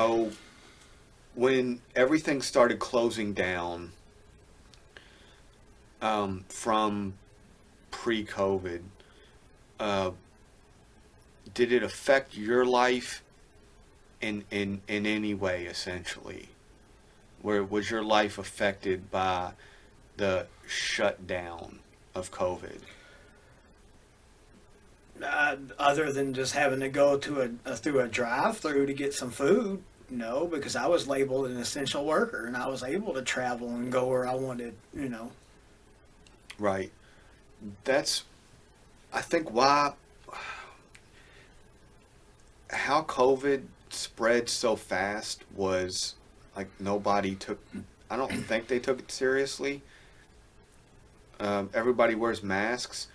So when everything started closing down from pre-COVID, uh, did it affect your life in any way, essentially? Where was your life affected by the shutdown of COVID? Other than just having to go to through a drive-through to get some food, no, because I was labeled an essential worker and I was able to travel and go where I wanted. Right. That's, I think, why, how COVID spread so fast was like nobody took, I don't think they took it seriously. Everybody wears masks,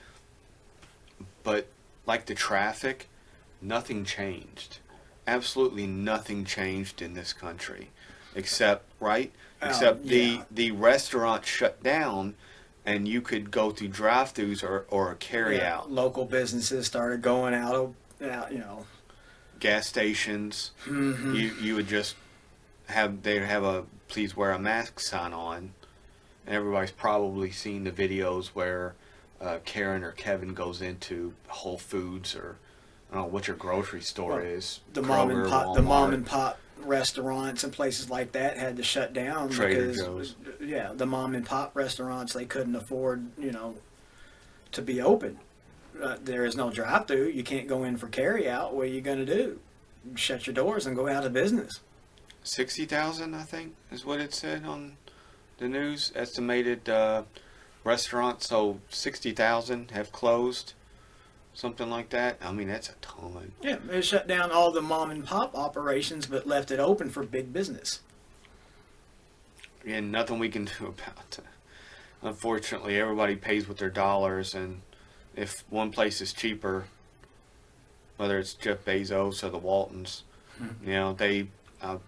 but like the traffic, nothing changed. Absolutely nothing changed in this country, except right, except Yeah, the restaurant shut down, and you could go through drive-throughs or a carry yeah. out. Local businesses started going out. Gas stations, Hmm. you would just have they'd have a please wear a mask sign on, and everybody's probably seen the videos where Karen or Kevin goes into Whole Foods or I don't know what your grocery store Well, is, the mom and Kroger, pop, the mom Walmart, and pop restaurants and places like that had to shut down Trader because, Joe's. yeah, the mom and pop restaurants they couldn't afford, to be open. There is no drive-through. You can't go in for carry-out. What are you going to do? Shut your doors and go out of business. 60,000, I think, is what it said on the news. Estimated restaurants, so 60,000 have closed, something like that. I mean, that's a ton. Yeah, they shut down all the mom and pop operations, but left it open for big business. And nothing we can do about it. Unfortunately, everybody pays with their dollars, and if one place is cheaper, whether it's Jeff Bezos or the Waltons, they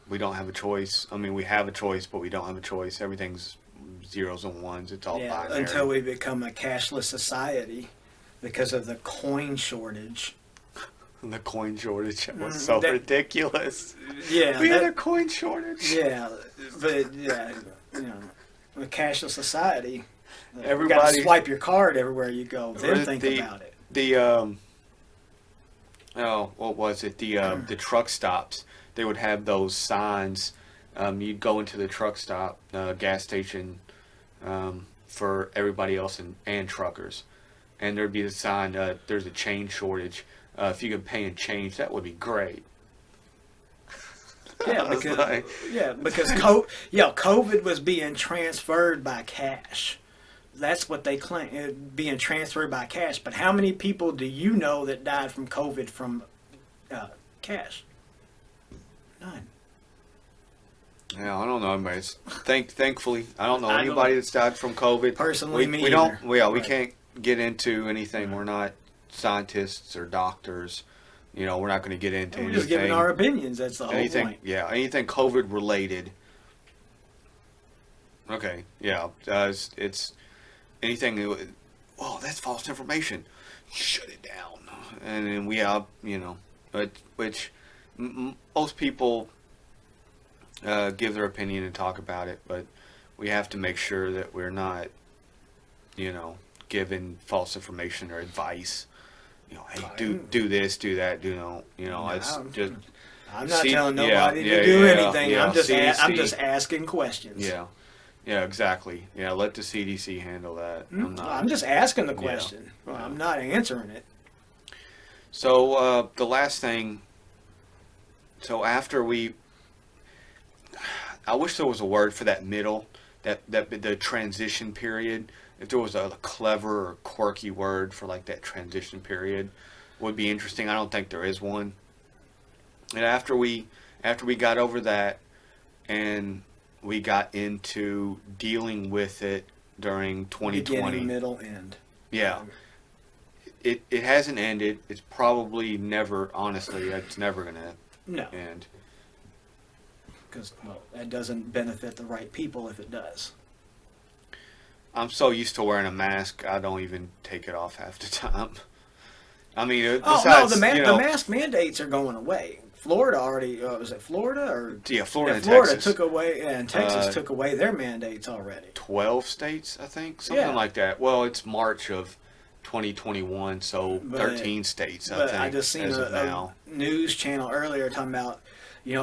we don't have a choice. I mean, we have a choice, but we don't have a choice. Everything's zeros and ones. It's all Yeah, binary. until we become a cashless society because of the coin shortage. The coin shortage was so that- ridiculous. Yeah, We had a coin shortage. yeah, but yeah, a cashless society. You got to Everybody, swipe your card everywhere you go. Then think the about it. the oh, what was it? The truck stops. They would have those signs. You'd go into the truck stop, gas station, for everybody else and truckers, and there'd be the sign. There's a change shortage. If you could pay in change, that would be great. Yeah, I was because like, COVID was being transferred by cash. That's what they claim, being transferred by cash. But how many people do you know that died from COVID from cash? None. yeah, I don't know, but thankfully, I don't know I don't- anybody that's died from COVID. Personally, me we don't. either. We Right. can't get into anything. We're not scientists or doctors. We're not going to get into We're anything. just giving our opinions. That's the whole anything. point. Yeah, anything COVID related. Okay, yeah, it's anything. Oh, that's false information. Shut it down. And then we have, but which most people give their opinion and talk about it, but we have to make sure that we're not, giving false information or advice. Hey, do this, do that, it's I'm- just I'm not See- telling yeah, nobody yeah, to do yeah, anything. yeah, I'm just CDC. I'm just asking questions. yeah, yeah, exactly. Yeah, let the CDC handle that. I'm just asking the Yeah. question. Yeah. I'm not answering it. So the last thing. So I wish there was a word for that middle, that the transition period. If there was a clever or quirky word for like that transition period, would be interesting. I don't think there is one. And after we got over that, and we got into dealing with it during 2020. Beginning, middle, end. Yeah. It hasn't ended. It's probably never, honestly, it's never going to No, end. because that doesn't benefit the right people if it does. I'm so used to wearing a mask, I don't even take it off half the time. I mean, Oh no, besides, the mask mandates are going away Florida already, was it Florida or? Yeah, Florida and Florida Texas. took away, and Texas Uh, took away their mandates already. 12 states, I think, something Yeah. like that. Well, it's March of 2021, so But- 13 states, I But think, I just seen as a, of now. news channel earlier talking about,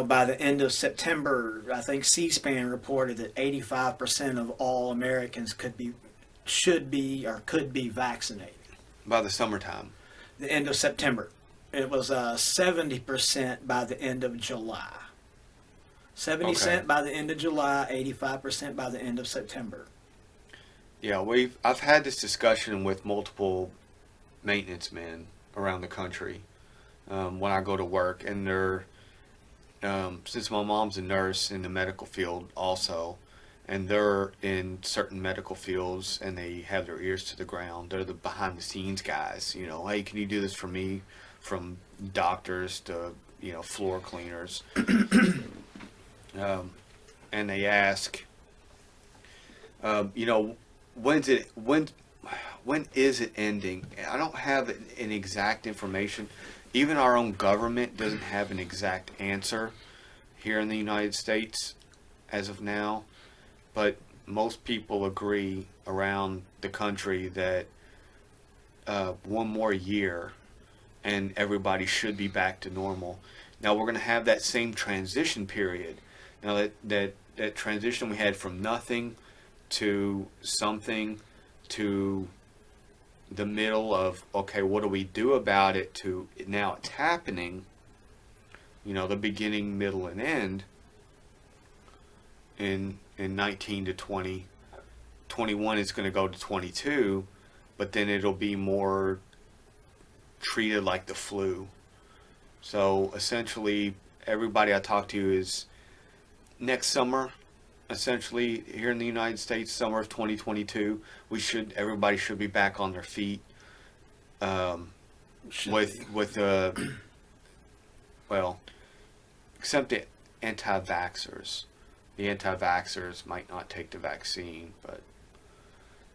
by the end of September, I think C-SPAN reported that 85% of all Americans should be, or could be vaccinated. By the summertime. The end of September. It was 70% by the end of July. 70% Okay. by the end of July, 85% by the end of September. Yeah, I've had this discussion with multiple maintenance men around the country when I go to work, and they're since my mom's a nurse in the medical field also, and they're in certain medical fields and they have their ears to the ground. They're the behind the scenes guys. Hey, can you do this for me? From doctors to floor cleaners, and they ask, when's it when is it ending? I don't have an exact information. Even our own government doesn't have an exact answer here in the United States as of now, but most people agree around the country that one more year and everybody should be back to normal. Now we're going to have that same transition period. Now that transition we had from nothing to something to the middle of, okay, what do we do about it, to now it's happening, the beginning, middle, and end in 19 to 20. 21 is going to go to 22, but then it'll be more treated like the flu. So essentially, everybody I talk to is next summer, essentially here in the United States, summer of 2022, everybody should be back on their feet. Well, except the anti-vaxxers. The anti-vaxxers might not take the vaccine, but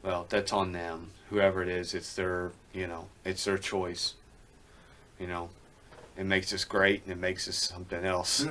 well, that's on them. Whoever it is, it's their choice. It makes us great and it makes us something else.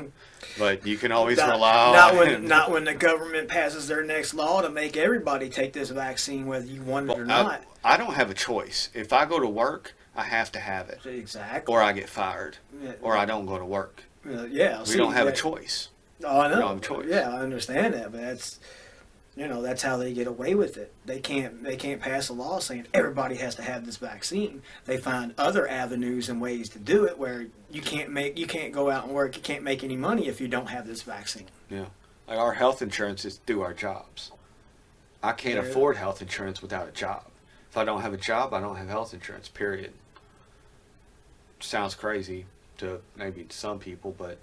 But you can always rely on not when the government passes their next law to make everybody take this vaccine, whether you want it or not. I don't have a choice. If I go to work, I have to have it, Exactly. or I get fired, Yeah. or I don't go to work. Yeah. We don't have a choice. Oh, I know. We don't have a choice. Yeah, I understand that, but that's how they get away with it. They can't pass a law saying everybody has to have this vaccine. They find other avenues and ways to do it where you can't go out and work. You can't make any money if you don't have this vaccine. Yeah, like our health insurance is through our jobs. I can't afford health insurance without a job. If I don't have a job, I don't have health insurance. Period. Sounds crazy to maybe some people, but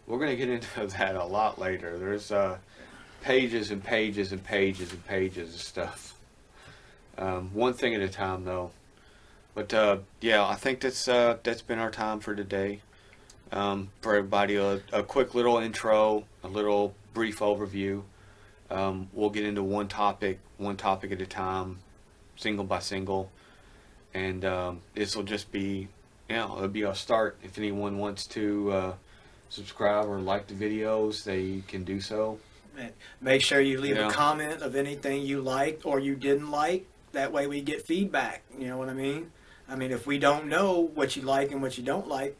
we're going to get into that a lot later. There's pages and pages and pages and pages of stuff. One thing at a time, though. But I think that's been our time for today. For everybody, a quick little intro, a little brief overview. We'll get into one topic at a time, single by single, and this will just be, it'll be our start. If anyone wants to subscribe or like the videos, they can do so. Make sure you leave Yeah. a comment of anything you liked or you didn't like. That way we get feedback. You know what I mean? I mean, if we don't know what you like and what you don't like,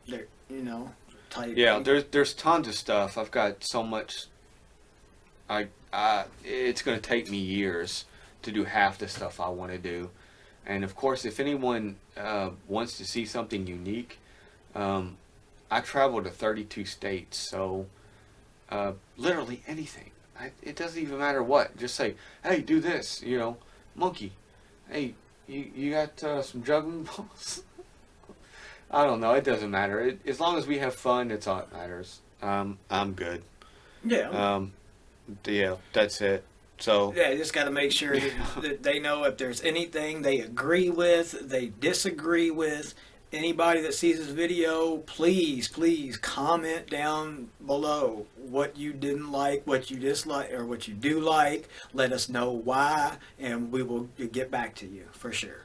type. Yeah, there's tons of stuff. I've got so much. It's going to take me years to do half the stuff I want to do, and of course, if anyone wants to see something unique, I travel to 32 states, so literally anything. It doesn't even matter what. Just say, hey, do this. Monkey. Hey, you got some juggling balls? I don't know. It doesn't matter. As long as we have fun, it's all that matters. I'm good. Yeah. Yeah, that's it. So Yeah, you just got to make sure that they know if there's anything they agree with, they disagree with. Anybody that sees this video, please comment down below what you didn't like, what you dislike, or what you do like. Let us know why, and we will get back to you for sure.